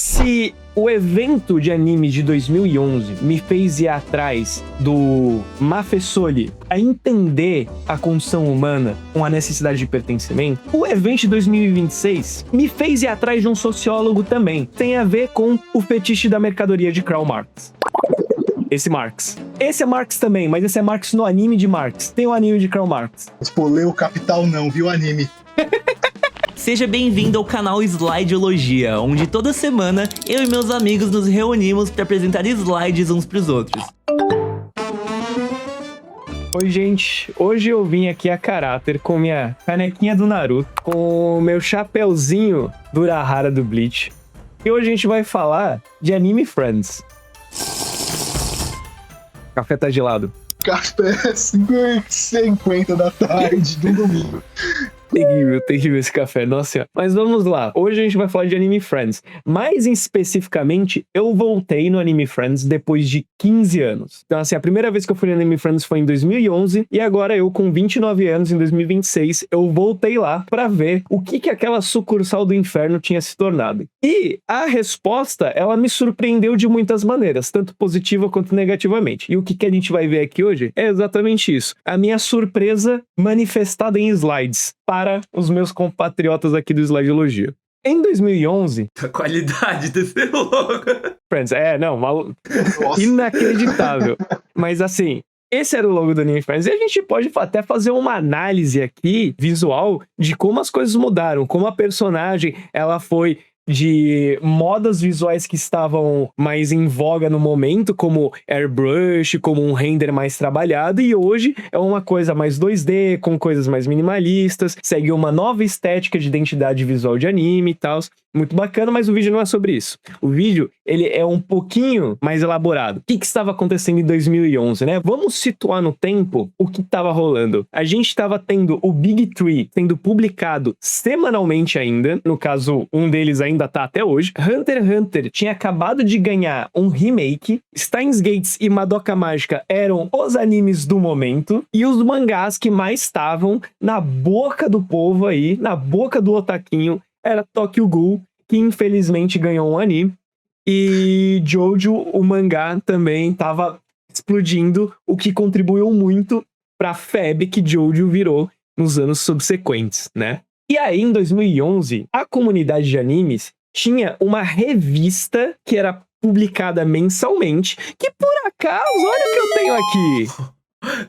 Se o evento de anime de 2011 me fez ir atrás do Mafessoli a entender a condição humana com a necessidade de pertencimento, o evento de 2026 me fez ir atrás de um sociólogo também. Tem a ver com o fetiche da mercadoria de Karl Marx. Esse Marx. Esse é Marx também, mas esse é Marx no anime de Marx. Tem o anime de Karl Marx. Pô, lê o Capital não, viu o anime? Seja bem-vindo ao canal Slideologia, onde toda semana eu e meus amigos nos reunimos para apresentar slides uns pros outros. Oi, gente. Hoje eu vim aqui a caráter com minha canequinha do Naruto, com o meu chapeuzinho do Urahara do Bleach. E hoje a gente vai falar de Anime Friends. Café tá gelado. Café 5h50 da tarde do domingo. Terrível esse café, nossa senhora. Mas vamos lá, hoje a gente vai falar de Anime Friends. Mais especificamente, eu voltei no Anime Friends depois de 15 anos. Então assim, a primeira vez que eu fui no Anime Friends foi em 2011, e agora eu com 29 anos, em 2026, eu voltei lá pra ver o que aquela sucursal do inferno tinha se tornado. E a resposta, ela me surpreendeu de muitas maneiras, tanto positiva quanto negativamente. E o que a gente vai ver aqui hoje é exatamente isso. A minha surpresa manifestada em slides para os meus compatriotas aqui do Slideologia. Em 2011... A qualidade desse logo. Friends, inacreditável. Mas assim, esse era o logo do Anime Friends. E a gente pode até fazer uma análise aqui, visual, de como as coisas mudaram, como a personagem, ela foi de modas visuais que estavam mais em voga no momento, como airbrush, como um render mais trabalhado, e hoje é uma coisa mais 2D, com coisas mais minimalistas, segue uma nova estética de identidade visual de anime e tal. Muito bacana, mas o vídeo não é sobre isso. O vídeo, ele é um pouquinho mais elaborado. O que estava acontecendo em 2011, né? Vamos situar no tempo o que estava rolando. A gente estava tendo o Big Three sendo publicado semanalmente ainda. No caso, um deles ainda tá até hoje. Hunter x Hunter tinha acabado de ganhar um remake. Steins Gate e Madoka Mágica eram os animes do momento. E os mangás que mais estavam na boca do povo aí, na boca do otaquinho, era Tokyo Ghoul, que infelizmente ganhou um anime, e Jojo, o mangá, também tava explodindo, o que contribuiu muito pra febre que Jojo virou nos anos subsequentes, né? E aí, em 2011, a comunidade de animes tinha uma revista que era publicada mensalmente, que por acaso, olha o que eu tenho aqui!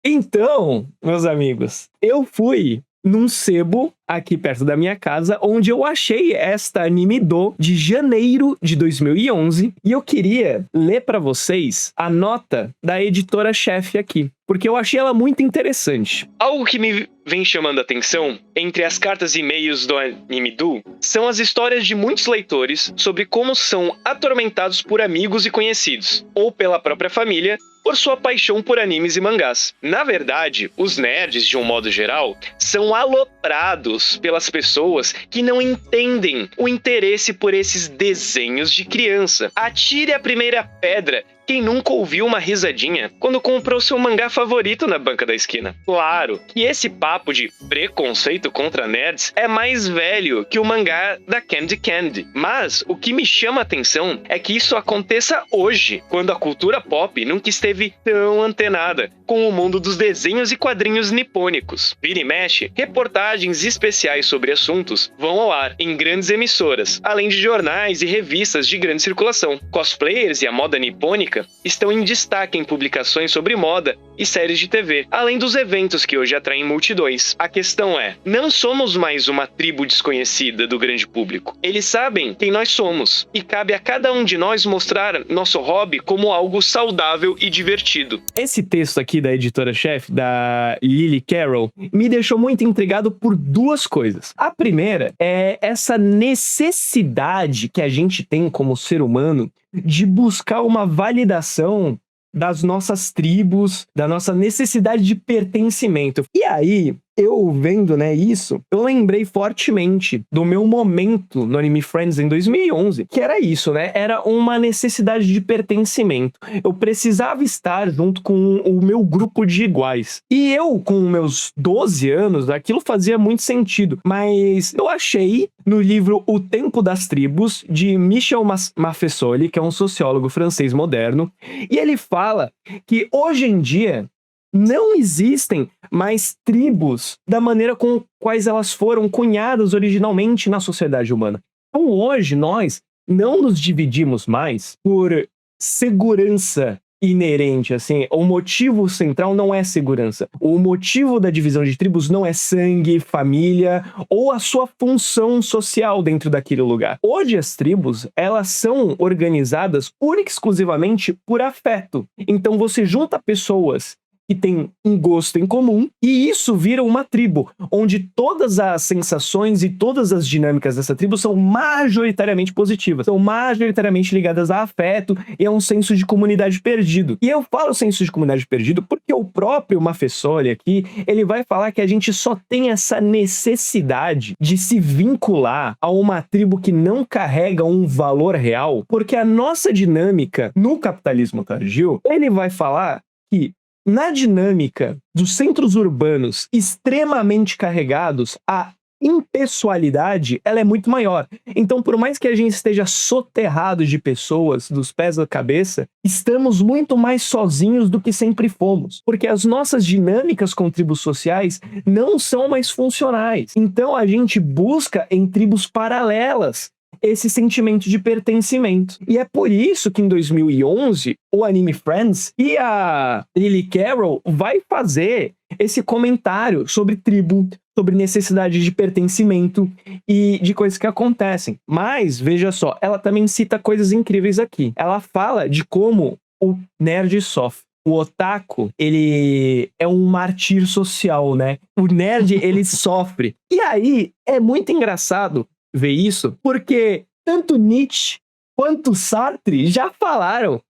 Então, meus amigos, eu fui num sebo aqui perto da minha casa, onde eu achei esta Anime-do de janeiro de 2011, e eu queria ler pra vocês a nota da editora-chefe aqui, porque eu achei ela muito interessante. Algo que me vem chamando a atenção, entre as cartas e e-mails do Anime-do, são as histórias de muitos leitores sobre como são atormentados por amigos e conhecidos, ou pela própria família, por sua paixão por animes e mangás. Na verdade, os nerds, de um modo geral, são aloprados pelas pessoas que não entendem o interesse por esses desenhos de criança. Atire a primeira pedra quem nunca ouviu uma risadinha quando comprou seu mangá favorito na banca da esquina. Claro que esse papo de preconceito contra nerds é mais velho que o mangá da Candy Candy. Mas o que me chama a atenção é que isso aconteça hoje, quando a cultura pop nunca esteve tão antenada com o mundo dos desenhos e quadrinhos nipônicos. Vira e mexe, reportagens especiais sobre assuntos vão ao ar em grandes emissoras, além de jornais e revistas de grande circulação. Cosplayers e a moda nipônica estão em destaque em publicações sobre moda e séries de TV, além dos eventos que hoje atraem multidões. A questão é, não somos mais uma tribo desconhecida do grande público. Eles sabem quem nós somos, e cabe a cada um de nós mostrar nosso hobby como algo saudável e divertido. Esse texto aqui da editora-chefe, da Lily Carroll, me deixou muito intrigado por duas coisas. A primeira é essa necessidade que a gente tem como ser humano de buscar uma validação das nossas tribos, da nossa necessidade de pertencimento. E aí, eu vendo, né, isso, eu lembrei fortemente do meu momento no Anime Friends em 2011, que era isso, né? Era uma necessidade de pertencimento. Eu precisava estar junto com o meu grupo de iguais. E eu, com meus 12 anos, aquilo fazia muito sentido. Mas eu achei no livro O Tempo das Tribos, de Michel Maffesoli, que é um sociólogo francês moderno, e ele fala que hoje em dia não existem mais tribos da maneira com quais elas foram cunhadas originalmente na sociedade humana. Então hoje nós não nos dividimos mais por segurança inerente, assim. O motivo central não é segurança. O motivo da divisão de tribos não é sangue, família ou a sua função social dentro daquele lugar. Hoje as tribos, elas são organizadas única e exclusivamente por afeto. Então você junta pessoas que tem um gosto em comum, e isso vira uma tribo, onde todas as sensações e todas as dinâmicas dessa tribo são majoritariamente positivas, são majoritariamente ligadas a afeto e a um senso de comunidade perdido. E eu falo senso de comunidade perdido porque o próprio Maffesoli aqui, ele vai falar que a gente só tem essa necessidade de se vincular a uma tribo que não carrega um valor real, porque a nossa dinâmica no capitalismo tardio, ele vai falar que na dinâmica dos centros urbanos extremamente carregados, a impessoalidade ela é muito maior. Então, por mais que a gente esteja soterrado de pessoas, dos pés à cabeça, estamos muito mais sozinhos do que sempre fomos. Porque as nossas dinâmicas com tribos sociais não são mais funcionais. Então, a gente busca em tribos paralelas esse sentimento de pertencimento. E é por isso que em 2011, o Anime Friends e a Lily Carroll vai fazer esse comentário sobre tribo, sobre necessidade de pertencimento e de coisas que acontecem. Mas, veja só, ela também cita coisas incríveis aqui. Ela fala de como o nerd sofre. O otaku, ele é um martírio social, né? O nerd, ele sofre. E aí, é muito engraçado ver isso, porque tanto Nietzsche quanto Sartre já falaram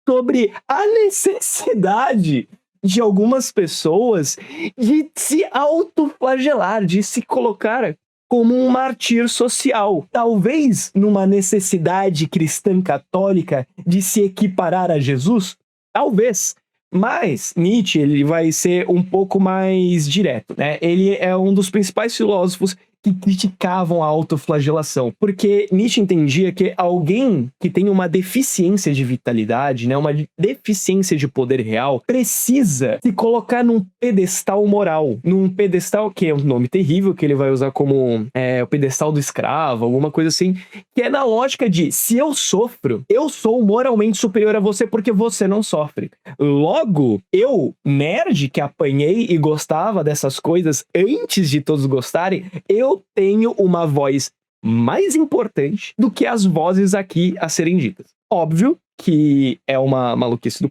sobre a necessidade de algumas pessoas de se autoflagelar, de se colocar como um martírio social. Talvez numa necessidade cristã católica de se equiparar a Jesus, talvez. Mas Nietzsche, ele vai ser um pouco mais direto, né? Ele é um dos principais filósofos que criticavam a autoflagelação, porque Nietzsche entendia que alguém que tem uma deficiência de vitalidade, né, uma deficiência de poder real, precisa se colocar num pedestal moral, num pedestal que é um nome terrível, que ele vai usar como o pedestal do escravo, alguma coisa assim, que é na lógica de, se eu sofro, eu sou moralmente superior a você porque você não sofre. Logo, eu, nerd, que apanhei e gostava dessas coisas antes de todos gostarem, eu tenho uma voz mais importante do que as vozes aqui a serem ditas. Óbvio que é uma maluquice do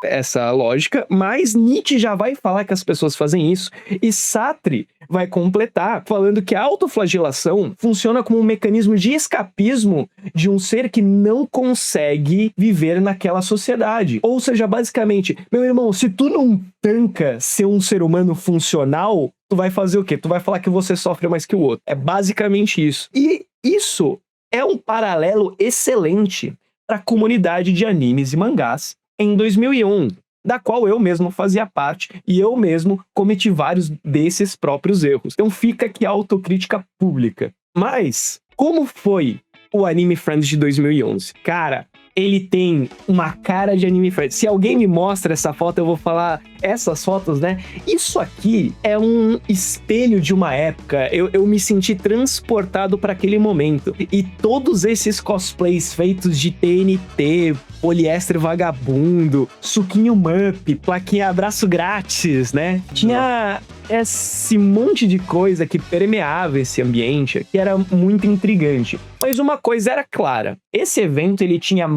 essa lógica, mas Nietzsche já vai falar que as pessoas fazem isso, e Sartre vai completar falando que a autoflagelação funciona como um mecanismo de escapismo de um ser que não consegue viver naquela sociedade. Ou seja, basicamente, meu irmão, se tu não tanca ser um ser humano funcional, tu vai fazer o quê? Tu vai falar que você sofre mais que o outro. É basicamente isso. E isso é um paralelo excelente para a comunidade de animes e mangás em 2001, da qual eu mesmo fazia parte e eu mesmo cometi vários desses próprios erros. Então fica aqui a autocrítica pública. Mas, como foi o Anime Friends de 2011? Cara, ele tem uma cara de Anime Friends. Se alguém me mostra essa foto, eu vou falar essas fotos, né? Isso aqui é um espelho de uma época. Eu me senti transportado para aquele momento. E todos esses cosplays feitos de TNT, poliéster vagabundo, suquinho Mup, plaquinha abraço grátis, né? Tinha esse monte de coisa que permeava esse ambiente, que era muito intrigante. Mas uma coisa era clara, esse evento ele tinha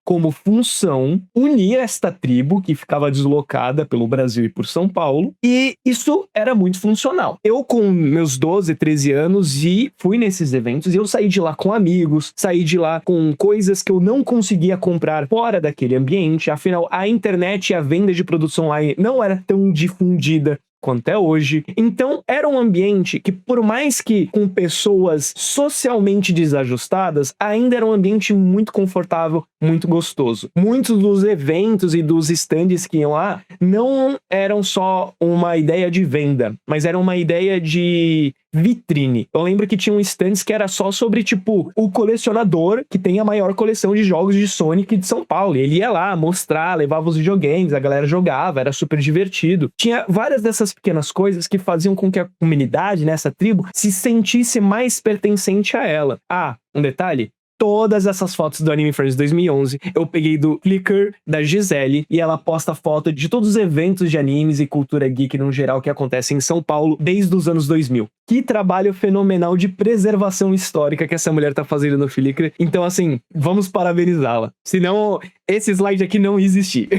como função unir esta tribo que ficava deslocada pelo Brasil e por São Paulo, e isso era muito funcional. Eu, com meus 12, 13 anos, fui nesses eventos e eu saí de lá com amigos, saí de lá com coisas que eu não conseguia comprar fora daquele ambiente, afinal, a internet e a venda de produtos online não era tão difundida quanto é hoje. Então, era um ambiente que, por mais que com pessoas socialmente desajustadas, ainda era um ambiente muito confortável, muito gostoso. Muitos dos eventos e dos stands que iam lá não eram só uma ideia de venda, mas era uma ideia de vitrine. Eu lembro que tinha um stands que era só sobre, tipo, o colecionador que tem a maior coleção de jogos de Sonic de São Paulo. Ele ia lá mostrar, levava os videogames, a galera jogava, era super divertido. Tinha várias dessas pequenas coisas que faziam com que a comunidade, nessa tribo, se sentisse mais pertencente a ela. Ah, um detalhe? Todas essas fotos do Anime Friends 2011 eu peguei do Flickr da Gisele, e ela posta foto de todos os eventos de animes e cultura geek no geral que acontecem em São Paulo desde os anos 2000. Que trabalho fenomenal de preservação histórica que essa mulher tá fazendo no Flickr. Então, assim, vamos parabenizá-la. Senão, esse slide aqui não existia.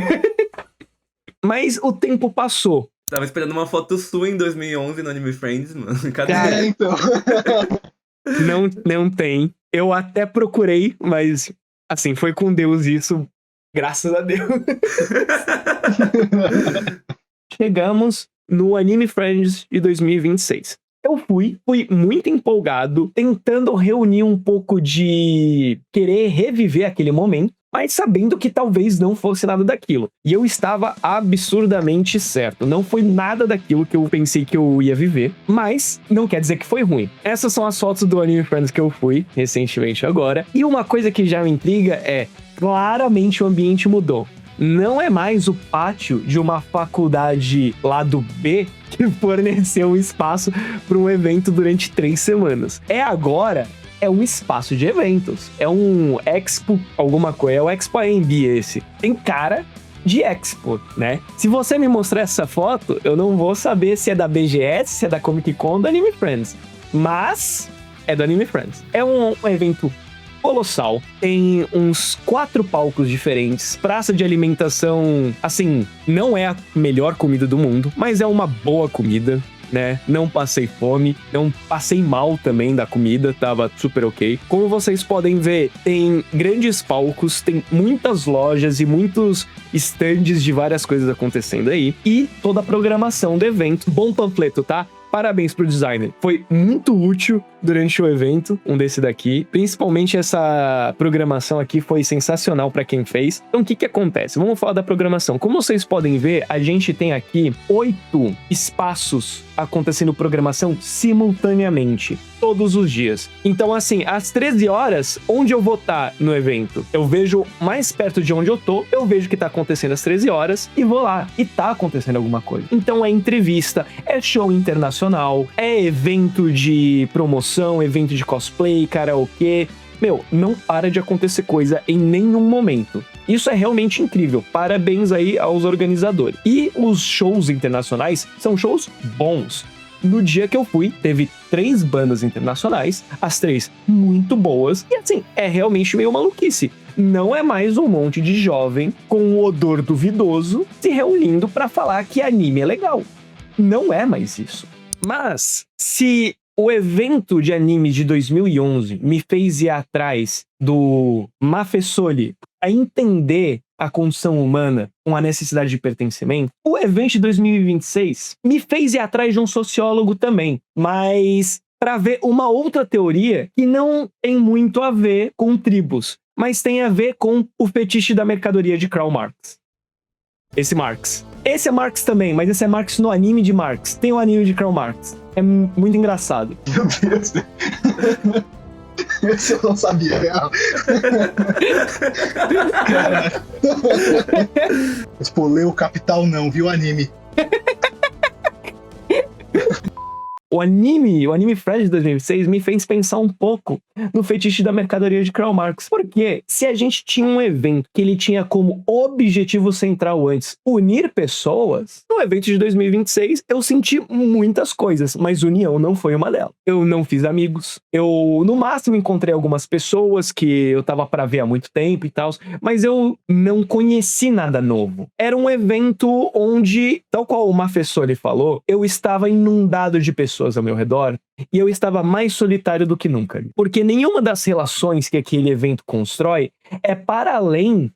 Mas o tempo passou. Tava esperando uma foto sua em 2011 no Anime Friends, mano. Cadê? Então. Não tem. Eu até procurei, mas, assim, foi com Deus isso. Graças a Deus. Chegamos no Anime Friends de 2026. Eu fui muito empolgado, tentando reunir um pouco de querer reviver aquele momento, mas sabendo que talvez não fosse nada daquilo. E eu estava absurdamente certo. Não foi nada daquilo que eu pensei que eu ia viver, mas não quer dizer que foi ruim. Essas são as fotos do Anime Friends que eu fui recentemente agora. E uma coisa que já me intriga é, claramente o ambiente mudou. Não é mais o pátio de uma faculdade lá do B que forneceu um espaço para um evento durante 3 semanas. É um espaço de eventos. É um Expo, alguma coisa. É o Expo AMB esse. Tem cara de Expo, né? Se você me mostrar essa foto, eu não vou saber se é da BGS, se é da Comic Con ou do Anime Friends. Mas é do Anime Friends. É um evento colossal, tem uns 4 palcos diferentes, praça de alimentação, assim, não é a melhor comida do mundo, mas é uma boa comida, né? Não passei fome, não passei mal também da comida, tava super ok. Como vocês podem ver, tem grandes palcos, tem muitas lojas e muitos stands de várias coisas acontecendo aí, e toda a programação do evento. Bom panfleto, tá? Parabéns pro designer. Foi muito útil durante o evento, um desse daqui. Principalmente essa programação aqui foi sensacional para quem fez. Então o que acontece? Vamos falar da programação. Como vocês podem ver, a gente tem aqui 8 espaços acontecendo programação simultaneamente, todos os dias. Então assim, às 13 horas, onde eu vou estar no evento? Eu vejo mais perto de onde eu tô, eu vejo que tá acontecendo às 13 horas e vou lá, e tá acontecendo alguma coisa. Então é entrevista, é show internacional, é evento de promoção, evento de cosplay, karaokê. Meu, não para de acontecer coisa em nenhum momento. Isso é realmente incrível. Parabéns aí aos organizadores. E os shows internacionais são shows bons. No dia que eu fui, teve 3 bandas internacionais, as 3 muito boas. E assim, é realmente meio maluquice. Não é mais um monte de jovem com um odor duvidoso se reunindo pra falar que anime é legal. Não é mais isso. Mas, se o evento de anime de 2011 me fez ir atrás do Mafessoli a entender a condição humana com a necessidade de pertencimento, o evento de 2026 me fez ir atrás de um sociólogo também, mas para ver uma outra teoria que não tem muito a ver com tribos, mas tem a ver com o fetiche da mercadoria de Karl Marx. Esse é Marx também, mas esse é Marx no anime de Marx. Tem o anime de Karl Marx. É muito engraçado. Meu Deus. Esse eu não sabia, real. Caralho. Tipo, ler o Capital não, viu o anime. O anime Friends de 2006 me fez pensar um pouco no fetiche da mercadoria de Karl Marx. Porque se a gente tinha um evento que ele tinha como objetivo central antes unir pessoas, no evento de 2026 eu senti muitas coisas, mas união não foi uma delas. Eu não fiz amigos, eu no máximo encontrei algumas pessoas que eu tava pra ver há muito tempo e tal, mas eu não conheci nada novo. Era um evento onde, tal qual o Mafessoli falou, eu estava inundado de pessoas ao meu redor e eu estava mais solitário do que nunca. Porque nenhuma das relações que aquele evento constrói é para além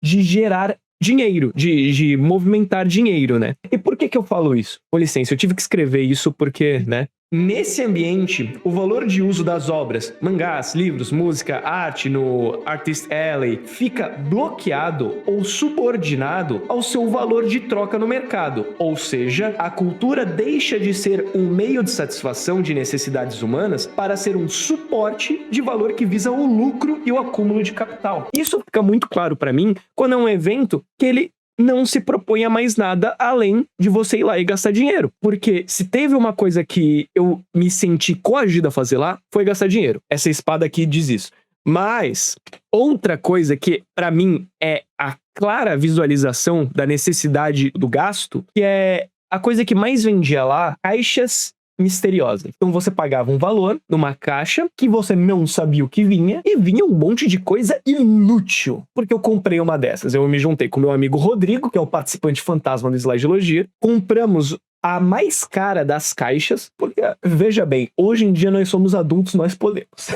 de gerar dinheiro, de movimentar dinheiro, né? E por que eu falo isso? Com licença, eu tive que escrever isso porque, né? Nesse ambiente, o valor de uso das obras, mangás, livros, música, arte no Artist Alley fica bloqueado ou subordinado ao seu valor de troca no mercado. Ou seja, a cultura deixa de ser um meio de satisfação de necessidades humanas para ser um suporte de valor que visa o lucro e o acúmulo de capital. Isso fica muito claro para mim quando é um evento que ele não se propõe a mais nada além de você ir lá e gastar dinheiro. Porque se teve uma coisa que eu me senti coagido a fazer lá, foi gastar dinheiro. Essa espada aqui diz isso. Mas outra coisa que para mim é a clara visualização da necessidade do gasto, que é a coisa que mais vendia lá, caixas misteriosa. Então você pagava um valor numa caixa que você não sabia o que vinha e vinha um monte de coisa inútil. Porque eu comprei uma dessas. Eu me juntei com meu amigo Rodrigo, que é o participante fantasma do Slideologia. Compramos a mais cara das caixas, porque, veja bem, hoje em dia nós somos adultos, nós podemos.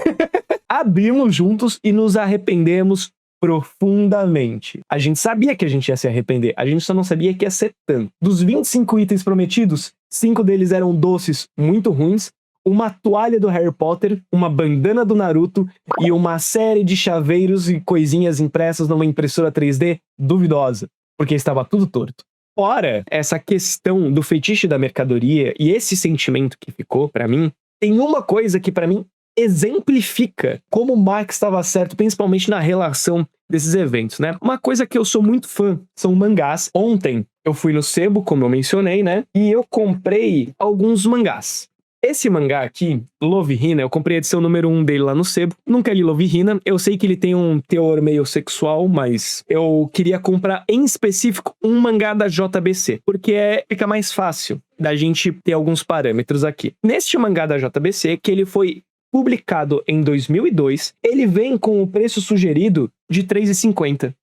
Abrimos juntos e nos arrependemos profundamente. A gente sabia que a gente ia se arrepender, a gente só não sabia que ia ser tanto. Dos 25 itens prometidos, 5 deles eram doces muito ruins, uma toalha do Harry Potter, uma bandana do Naruto e uma série de chaveiros e coisinhas impressas numa impressora 3D duvidosa, porque estava tudo torto. Fora essa questão do fetiche da mercadoria e esse sentimento que ficou pra mim, tem uma coisa que pra mim exemplifica como o Marx estava certo, principalmente na relação desses eventos, né? Uma coisa que eu sou muito fã são mangás. Ontem eu fui no Sebo, como eu mencionei, né? E eu comprei alguns mangás. Esse mangá aqui, Love Hina, eu comprei a edição número 1 dele lá no Sebo. Nunca li Love Hina. Eu sei que ele tem um teor meio sexual, mas eu queria comprar em específico um mangá da JBC, porque fica mais fácil da gente ter alguns parâmetros aqui. Neste mangá da JBC, que ele foi publicado em 2002, ele vem com o preço sugerido de R$ 3,50.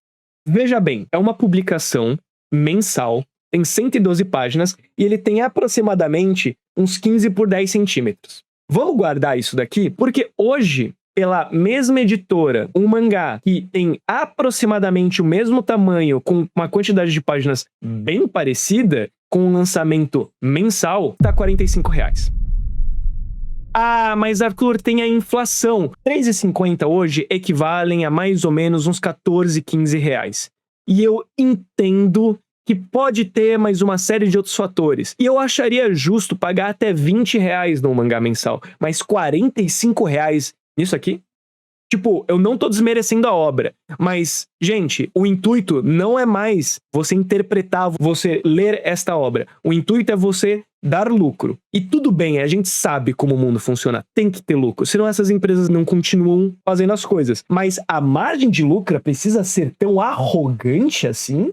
Veja bem, é uma publicação mensal, tem 112 páginas e ele tem aproximadamente uns 15 por 10 centímetros. Vamos guardar isso daqui, porque hoje, pela mesma editora, um mangá que tem aproximadamente o mesmo tamanho, com uma quantidade de páginas bem parecida, com um lançamento mensal, tá R$ 45. Ah, mas Arthur, tem a inflação. R$ 3,50 hoje equivalem a mais ou menos uns 14, 15 reais. E eu entendo que pode ter mais uma série de outros fatores. E eu acharia justo pagar até 20 reais num mangá mensal. Mas 45 reais nisso aqui? Tipo, eu não tô desmerecendo a obra, mas, gente, o intuito não é mais você interpretar, você ler esta obra. O intuito é você dar lucro. E tudo bem, a gente sabe como o mundo funciona, tem que ter lucro, senão essas empresas não continuam fazendo as coisas. Mas a margem de lucro precisa ser tão arrogante assim?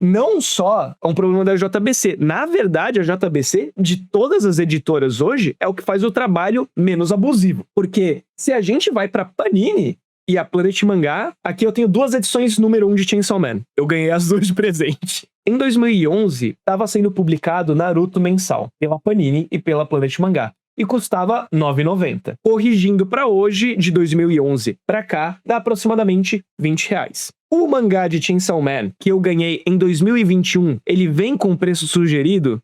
Não só é um problema da JBC. Na verdade, a JBC, de todas as editoras hoje, é o que faz o trabalho menos abusivo. Porque se a gente vai pra Panini e a Planet Mangá, aqui eu tenho 2 edições número 1 de Chainsaw Man. Eu ganhei as 2 de presente. Em 2011, estava sendo publicado Naruto mensal, pela Panini e pela Planet Mangá. E custava R$ 9,90. Corrigindo para hoje, de 2011 para cá, dá aproximadamente R$ 20 reais. O mangá de Chainsaw Man, que eu ganhei em 2021, ele vem com preço sugerido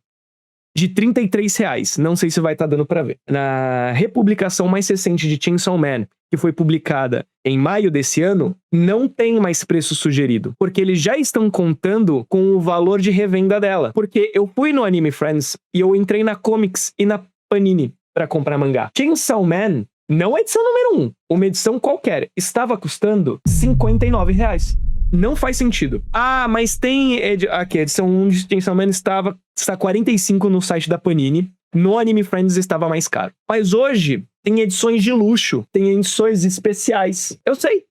de R$ 33 reais. Não sei se vai estar dando para ver. Na republicação mais recente de Chainsaw Man, que foi publicada em maio desse ano, não tem mais preço sugerido, porque eles já estão contando com o valor de revenda dela. Porque eu fui no Anime Friends e eu entrei na Comics e na Panini para comprar mangá. Chainsaw Man, não a edição número 1, uma edição qualquer, estava custando R$ 59 reais. Não faz sentido. Ah, mas tem... Aqui, a edição 1 de Chainsaw Man está 45 no site da Panini. No Anime Friends estava mais caro. Mas hoje tem edições de luxo, tem edições especiais. Eu sei.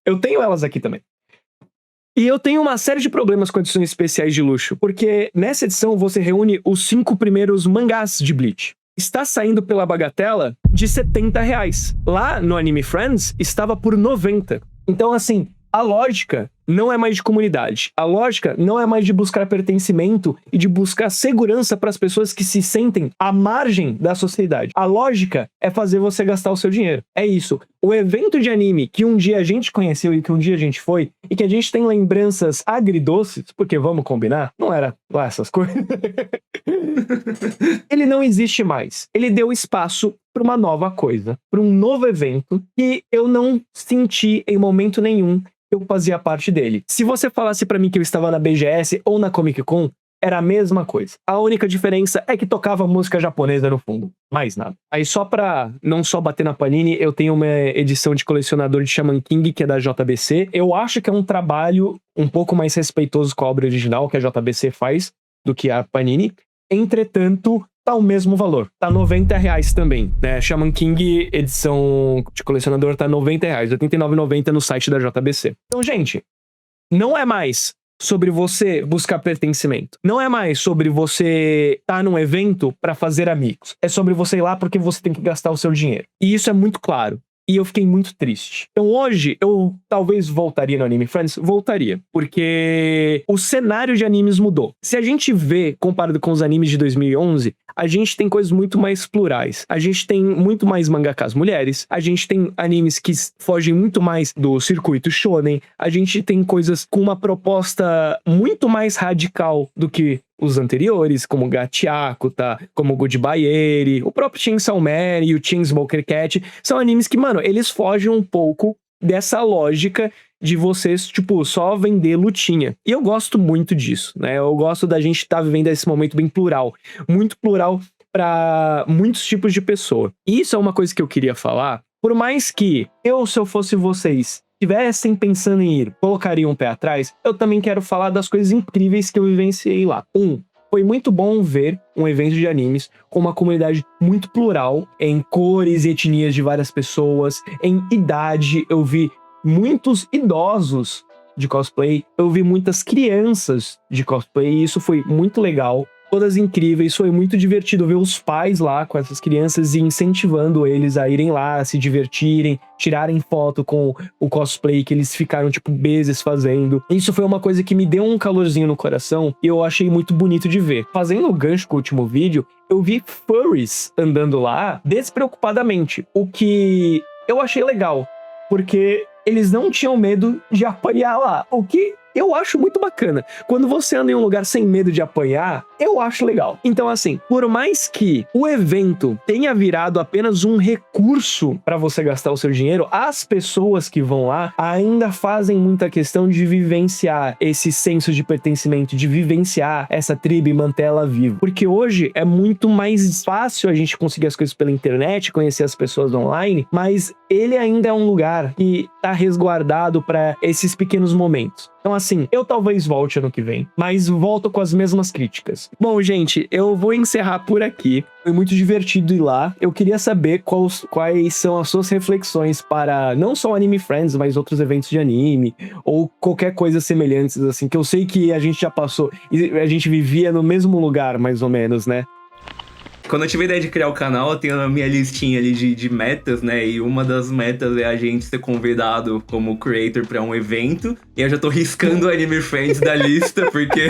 Eu tenho elas aqui também. E eu tenho uma série de problemas com edições especiais de luxo, porque nessa edição você reúne os 5 primeiros mangás de Bleach. Está saindo pela bagatela de R$ 70 reais. Lá no Anime Friends estava por 90. Então, assim, a lógica não é mais de comunidade. A lógica não é mais de buscar pertencimento e de buscar segurança para as pessoas que se sentem à margem da sociedade. A lógica é fazer você gastar o seu dinheiro. É isso. O evento de anime que um dia a gente conheceu e que um dia a gente foi, e que a gente tem lembranças agridoces, porque vamos combinar, não era lá essas coisas. Ele não existe mais. Ele deu espaço para uma nova coisa, para um novo evento que eu não senti em momento nenhum que eu fazia parte dele. Se você falasse para mim que eu estava na BGS ou na Comic Con, era a mesma coisa. A única diferença é que tocava música japonesa no fundo. Mais nada. Aí só pra não só bater na Panini, eu tenho uma edição de colecionador de Shaman King, que é da JBC. Eu acho que é um trabalho um pouco mais respeitoso com a obra original que a JBC faz do que a Panini. Entretanto, tá o mesmo valor. Tá R$90 também, né? Shaman King, edição de colecionador, tá R$90. R$89,90 no site da JBC. Então, gente, não é mais sobre você buscar pertencimento. Não é mais sobre você estar num evento pra fazer amigos. É sobre você ir lá porque você tem que gastar o seu dinheiro. E isso é muito claro. E eu fiquei muito triste. Então hoje, eu talvez voltaria no Anime Friends? Voltaria. Porque o cenário de animes mudou. Se a gente vê, comparado com os animes de 2011, a gente tem coisas muito mais plurais. A gente tem muito mais mangakas mulheres. A gente tem animes que fogem muito mais do circuito shonen. A gente tem coisas com uma proposta muito mais radical do que os anteriores, como Gachiaku, tá? Como Goodbye Eri, o próprio Chainsaw Man e o Chainsmoker Cat, são animes que, mano, eles fogem um pouco dessa lógica de vocês, tipo, só vender lutinha. E eu gosto muito disso, né? Eu gosto da gente estar vivendo esse momento bem plural. Muito plural para muitos tipos de pessoa. E isso é uma coisa que eu queria falar. Por mais que se eu fosse vocês, estivessem pensando em ir, colocariam um pé atrás, eu também quero falar das coisas incríveis que eu vivenciei lá. Foi muito bom ver um evento de animes com uma comunidade muito plural, em cores e etnias de várias pessoas, em idade. Eu vi muitos idosos de cosplay, eu vi muitas crianças de cosplay, e isso foi muito legal. Todas incríveis, foi muito divertido ver os pais lá com essas crianças e incentivando eles a irem lá, se divertirem, tirarem foto com o cosplay que eles ficaram, tipo, meses fazendo. Isso foi uma coisa que me deu um calorzinho no coração e eu achei muito bonito de ver. Fazendo o gancho com o último vídeo, eu vi furries andando lá despreocupadamente, o que eu achei legal, porque eles não tinham medo de apanhar lá, o que eu acho muito bacana. Quando você anda em um lugar sem medo de apanhar, eu acho legal. Então, assim, por mais que o evento tenha virado apenas um recurso para você gastar o seu dinheiro, as pessoas que vão lá ainda fazem muita questão de vivenciar esse senso de pertencimento, de vivenciar essa tribo e manter ela viva. Porque hoje é muito mais fácil a gente conseguir as coisas pela internet, conhecer as pessoas online, mas ele ainda é um lugar que tá resguardado para esses pequenos momentos. Então, assim, eu talvez volte ano que vem, mas volto com as mesmas críticas. Bom, gente, eu vou encerrar por aqui. Foi muito divertido ir lá. Eu queria saber quais são as suas reflexões para não só Anime Friends, mas outros eventos de anime, ou qualquer coisa semelhante, assim, que eu sei que a gente já passou, e a gente vivia no mesmo lugar, mais ou menos, né? Quando eu tive a ideia de criar o canal, eu tenho a minha listinha ali de metas, né? E uma das metas é a gente ser convidado como creator pra um evento. E eu já tô riscando o Anime Friends da lista, porque...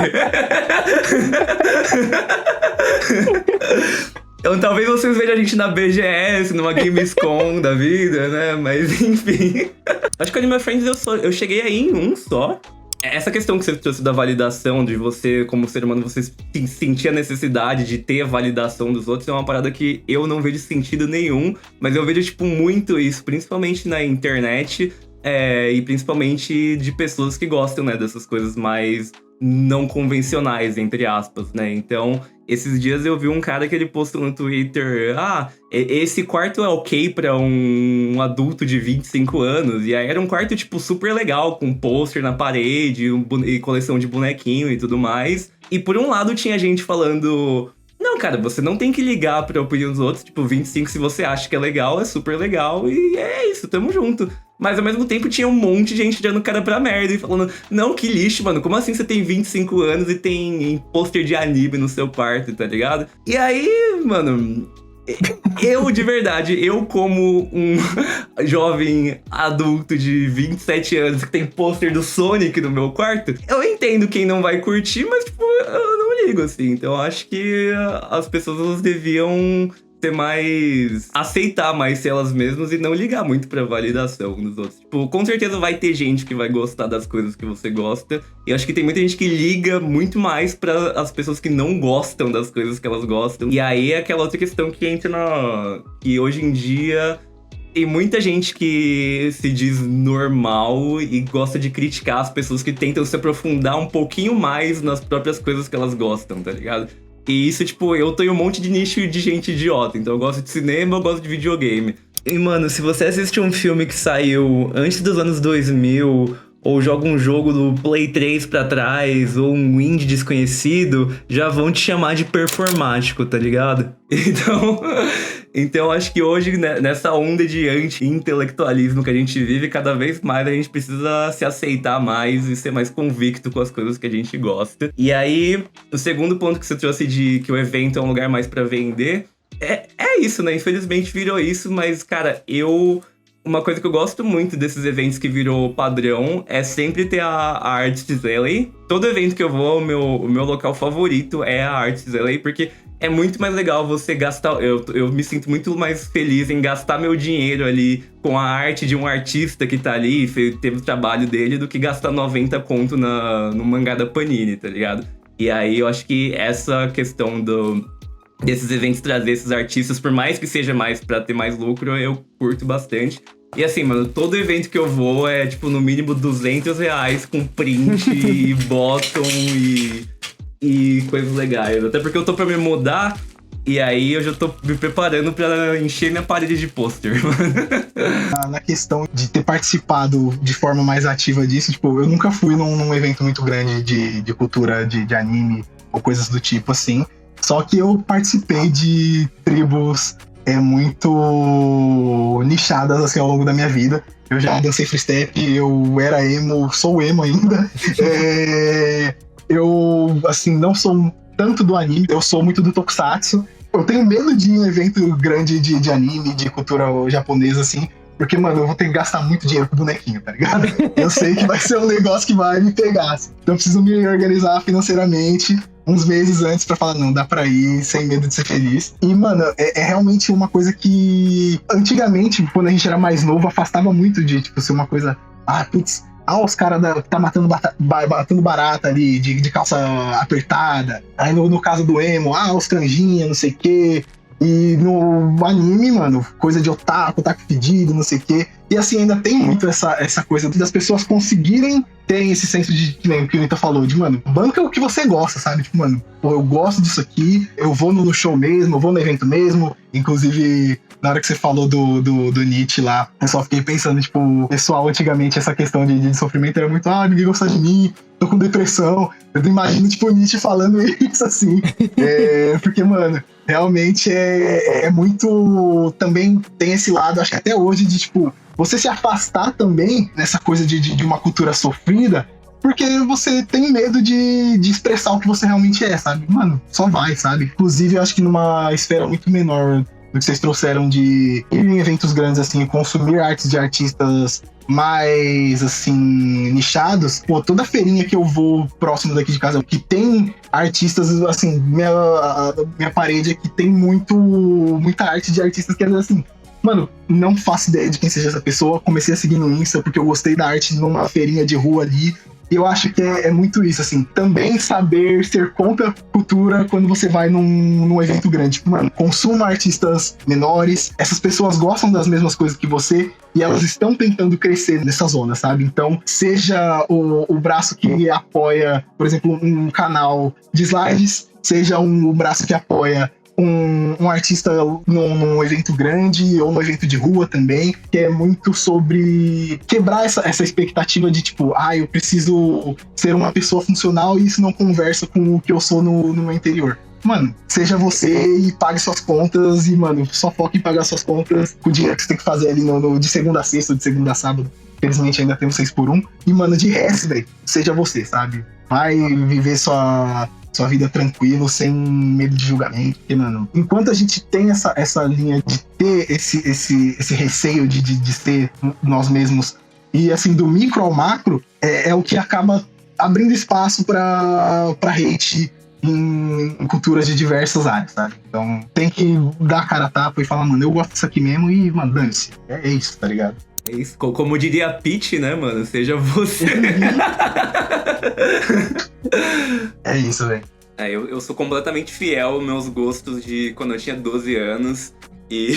Então talvez vocês vejam a gente na BGS, numa Gamescom da vida, né? Mas enfim... Acho que o Anime Friends eu cheguei aí em um só. Essa questão que você trouxe da validação, de você, como ser humano, você sentir a necessidade de ter a validação dos outros, é uma parada que eu não vejo sentido nenhum, mas eu vejo, tipo, muito isso, principalmente na internet, e principalmente de pessoas que gostam, né, dessas coisas mais não convencionais, entre aspas, né? Então, esses dias eu vi um cara que ele postou no Twitter, esse quarto é ok pra um adulto de 25 anos, e aí era um quarto, tipo, super legal, com pôster na parede, e coleção de bonequinho e tudo mais. E por um lado tinha gente falando... Não, cara, você não tem que ligar pra opinião dos outros. Tipo, 25, se você acha que é legal, é super legal. E é isso, tamo junto. Mas ao mesmo tempo tinha um monte de gente dando cara pra merda e falando: não, que lixo, mano. Como assim você tem 25 anos e tem pôster de anime no seu quarto, tá ligado? E aí, mano... Eu, de verdade, eu como um jovem adulto de 27 anos que tem pôster do Sonic no meu quarto, eu entendo quem não vai curtir, mas, tipo, eu não ligo, assim. Então, eu acho que as pessoas elas deviam ser mais... aceitar mais ser elas mesmas e não ligar muito pra validação dos outros. Tipo, com certeza vai ter gente que vai gostar das coisas que você gosta. E eu acho que tem muita gente que liga muito mais pra as pessoas que não gostam das coisas que elas gostam. E aí é aquela outra questão que entra na... que hoje em dia... tem muita gente que se diz normal e gosta de criticar as pessoas que tentam se aprofundar um pouquinho mais nas próprias coisas que elas gostam, tá ligado? E isso, tipo, eu tenho um monte de nicho de gente idiota. Então eu gosto de cinema, eu gosto de videogame. E, mano, se você assiste um filme que saiu antes dos anos 2000... ou joga um jogo do Play 3 pra trás, ou um indie desconhecido, já vão te chamar de performático, tá ligado? Então acho que hoje, né, nessa onda de anti-intelectualismo que a gente vive, cada vez mais a gente precisa se aceitar mais e ser mais convicto com as coisas que a gente gosta. E aí, o segundo ponto que você trouxe de que o evento é um lugar mais pra vender, é isso, né? Infelizmente virou isso, mas, cara, uma coisa que eu gosto muito desses eventos que virou padrão é sempre ter a Arts Alley. Todo evento que eu vou, o meu local favorito é a Arts Alley, porque é muito mais legal você gastar... Eu me sinto muito mais feliz em gastar meu dinheiro ali com a arte de um artista que tá ali, teve o trabalho dele, do que gastar 90 conto no mangá da Panini, tá ligado? E aí eu acho que essa questão desses eventos trazer esses artistas, por mais que seja mais pra ter mais lucro, eu curto bastante. E assim, mano, todo evento que eu vou é, tipo, no mínimo R$200 com print e bottom e coisas legais. Até porque eu tô pra me mudar e aí eu já tô me preparando pra encher minha parede de pôster, mano. Na questão de ter participado de forma mais ativa disso, tipo, eu nunca fui num evento muito grande de cultura de anime ou coisas do tipo, assim. Só que eu participei de tribos muito nichadas, assim, ao longo da minha vida. Eu já dancei freestep, eu era emo, sou emo ainda. Eu, assim, não sou tanto do anime, eu sou muito do tokusatsu. Eu tenho medo de ir em evento grande de anime, de cultura japonesa, assim, porque, mano, eu vou ter que gastar muito dinheiro com bonequinho, tá ligado? Eu sei que vai ser um negócio que vai me pegar, assim. Então eu preciso me organizar financeiramente uns meses antes pra falar, não, dá pra ir sem medo de ser feliz. E, mano, é realmente uma coisa que antigamente, quando a gente era mais novo, afastava muito de, tipo, ser uma coisa, putz, os caras que tá matando barata ali, de calça apertada. Aí no caso do emo, os canjinha, não sei o quê. E no anime, mano, coisa de otaku fedido, não sei o quê. E assim, ainda tem muito essa coisa das pessoas conseguirem ter esse senso de, que nem o que o Nita falou, de, mano, banca o que você gosta, sabe? Tipo, mano, pô, eu gosto disso aqui, eu vou no show mesmo, eu vou no evento mesmo. Inclusive, na hora que você falou do Nietzsche lá, eu só fiquei pensando, tipo, o pessoal antigamente, essa questão de sofrimento era muito, ninguém gosta de mim, tô com depressão. Eu imagino, tipo, o Nietzsche falando isso assim. Porque, mano, realmente é muito... Também tem esse lado, acho que até hoje, de, tipo, você se afastar também nessa coisa de uma cultura sofrida, porque você tem medo de expressar o que você realmente é, sabe? Mano, só vai, sabe? Inclusive, eu acho que numa esfera muito menor do que vocês trouxeram de ir em eventos grandes, assim, consumir artes de artistas mais, assim, nichados. Pô, toda feirinha que eu vou próximo daqui de casa, que tem artistas, assim, minha parede aqui tem muita arte de artistas que, assim, mano, não faço ideia de quem seja essa pessoa. Comecei a seguir no Insta porque eu gostei da arte numa feirinha de rua ali. E eu acho que é muito isso, assim. Também saber ser contra a cultura quando você vai num evento grande. Tipo, mano, consuma artistas menores. Essas pessoas gostam das mesmas coisas que você e elas estão tentando crescer nessa zona, sabe? Então, seja o braço que apoia, por exemplo, um canal de slides, seja o braço que apoia um artista num evento grande ou num evento de rua também, que é muito sobre quebrar essa expectativa de, tipo, eu preciso ser uma pessoa funcional e isso não conversa com o que eu sou no meu interior. Mano, seja você e pague suas contas e, mano, só foque em pagar suas contas com o dinheiro que você tem que fazer ali de segunda a sexta ou de segunda a sábado. Infelizmente ainda tem um 6x1. E, mano, de resto, velho, seja você, sabe? Vai viver suas sua vida tranquilo, sem medo de julgamento. Porque, mano, enquanto a gente tem essa linha de ter esse receio de ser nós mesmos, e assim, do micro ao macro, é o que acaba abrindo espaço pra hate em culturas de diversas áreas, sabe? Então tem que dar a cara a tapa e falar, mano, eu gosto disso aqui mesmo e, mano, dane-se. É isso, tá ligado? É isso. Como diria a Peach, né, mano? Seja você. É isso, velho. Eu sou completamente fiel aos meus gostos de quando eu tinha 12 anos. E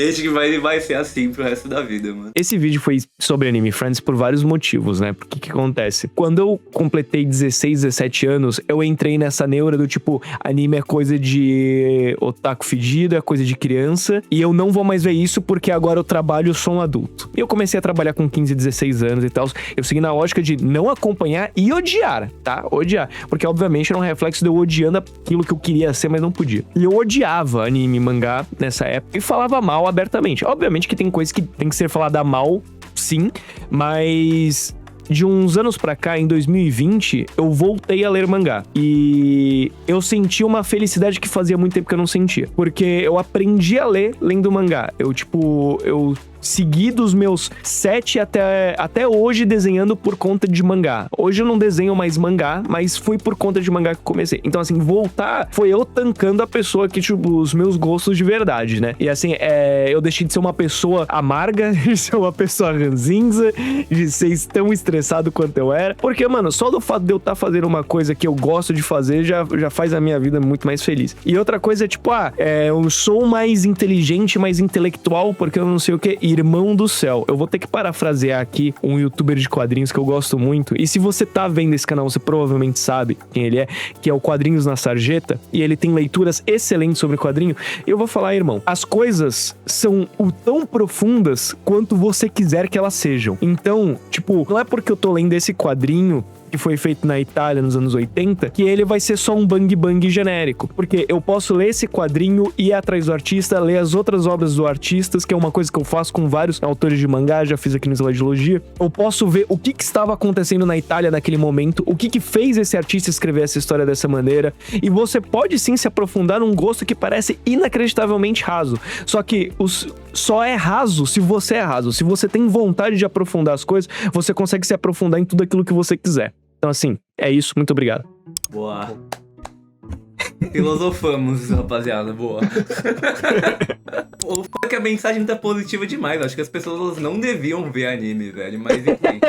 acho que vai ser assim pro resto da vida, mano. Esse vídeo foi sobre Anime Friends por vários motivos, né? Porque o que acontece? Quando eu completei 16, 17 anos, eu entrei nessa neura do tipo, anime é coisa de otaku fedido, é coisa de criança, e eu não vou mais ver isso porque agora eu trabalho, eu sou um adulto. E eu comecei a trabalhar com 15, 16 anos e tal, eu segui na lógica de não acompanhar e odiar, tá? Odiar. Porque, obviamente, era um reflexo de eu odiando aquilo que eu queria ser, mas não podia. E eu odiava anime e mangá nessa época e falava mal abertamente. Obviamente que tem coisas que tem que ser falada mal, sim, mas de uns anos pra cá, em 2020, eu voltei a ler mangá. E eu senti uma felicidade que fazia muito tempo que eu não sentia. Porque eu aprendi a ler lendo mangá. Eu segui dos meus 7 até hoje desenhando por conta de mangá. Hoje eu não desenho mais mangá, mas foi por conta de mangá que eu comecei. Então, assim, voltar foi eu tancando a pessoa que, tipo, os meus gostos de verdade, né? E, assim, eu deixei de ser uma pessoa amarga, de ser uma pessoa ranzinza, de ser tão estressado quanto eu era. Porque, mano, só do fato de eu estar fazendo uma coisa que eu gosto de fazer já faz a minha vida muito mais feliz. E outra coisa é, tipo, eu sou mais inteligente, mais intelectual, porque eu não sei o que. Irmão do céu. Eu vou ter que parafrasear aqui um youtuber de quadrinhos que eu gosto muito. E se você tá vendo esse canal, você provavelmente sabe quem ele é, que é o Quadrinhos na Sarjeta. E ele tem leituras excelentes sobre quadrinho. Eu vou falar, irmão, as coisas são tão profundas quanto você quiser que elas sejam. Então, tipo, não é porque eu tô lendo esse quadrinho que foi feito na Itália nos anos 80, que ele vai ser só um bang bang genérico. Porque eu posso ler esse quadrinho, ir atrás do artista, ler as outras obras do artista, que é uma coisa que eu faço com vários autores de mangá, já fiz aqui no Slidologia. Eu posso ver o que estava acontecendo na Itália naquele momento, o que fez esse artista escrever essa história dessa maneira, e você pode sim se aprofundar num gosto que parece inacreditavelmente raso. Só que só é raso se você é raso. Se você tem vontade de aprofundar as coisas, você consegue se aprofundar em tudo aquilo que você quiser. Então, assim, é isso. Muito obrigado. Boa. Filosofamos, rapaziada. Boa. O foda que a mensagem tá positiva demais. Acho que as pessoas não deviam ver anime, velho. Mas enfim.